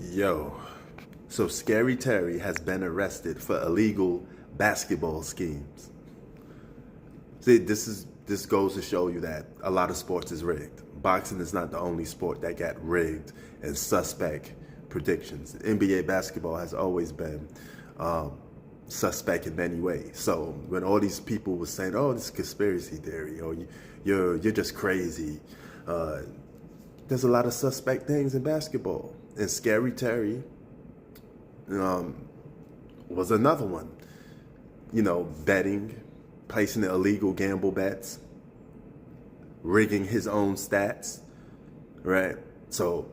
Yo, so Scary Terry has been arrested for illegal basketball schemes. See, this goes to show you that a lot of sports is rigged. Boxing is not the only sport that got rigged and suspect predictions. NBA basketball has always been suspect in many ways. So when all these people were saying, "Oh, this is conspiracy theory," or "You're just crazy," there's a lot of suspect things in basketball. And Scary Terry was another one. Betting, placing illegal gamble bets, rigging his own stats, right? So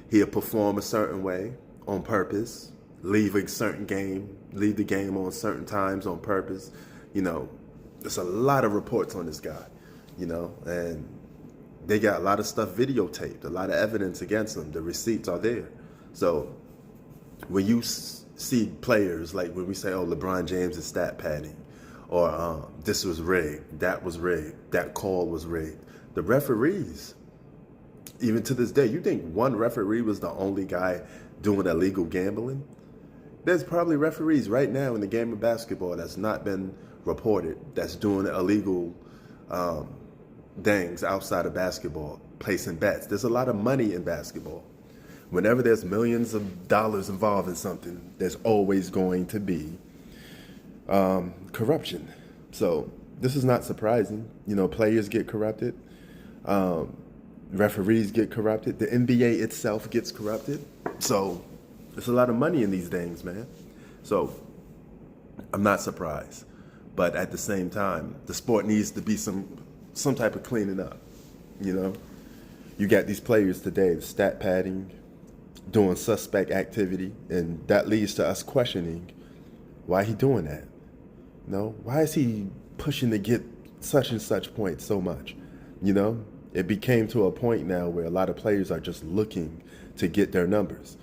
he'll perform a certain way on purpose, leave the game on certain times on purpose. There's a lot of reports on this guy, and they got a lot of stuff videotaped, a lot of evidence against him. The receipts are there. So when you see players, like when we say, "Oh, LeBron James is stat padding," or "This was rigged, that was rigged, that call was rigged," the referees, even to this day, you think one referee was the only guy doing illegal gambling? There's probably referees right now in the game of basketball that's not been reported that's doing illegal things outside of basketball, placing bets. There's a lot of money in basketball. Whenever there's millions of dollars involved in something, there's always going to be corruption. So this is not surprising. Players get corrupted. Referees get corrupted. The NBA itself gets corrupted. So there's a lot of money in these things, man. So I'm not surprised. But at the same time, the sport needs to be some type of cleaning up. You got these players today, the stat padding, doing suspect activity, and that leads to us questioning why he doing that. Why is he pushing to get such and such points so much? It became to a point now where a lot of players are just looking to get their numbers,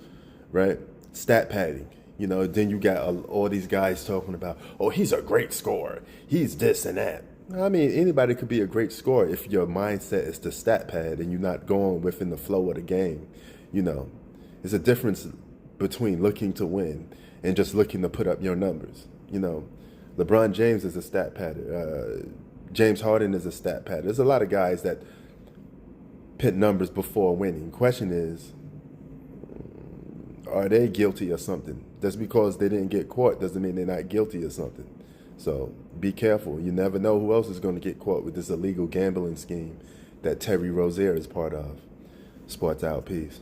right? Stat padding. Then you got all these guys talking about, "Oh, he's a great scorer. He's this and that." I mean, anybody could be a great scorer if your mindset is to stat pad and you're not going within the flow of the game. There's a difference between looking to win and just looking to put up your numbers. LeBron James is a stat padder. James Harden is a stat padder. There's a lot of guys that pit numbers before winning. Question is, are they guilty of something? Just because they didn't get caught doesn't mean they're not guilty of something. So be careful. You never know who else is going to get caught with this illegal gambling scheme that Terry Rozier is part of. Sports out. Peace.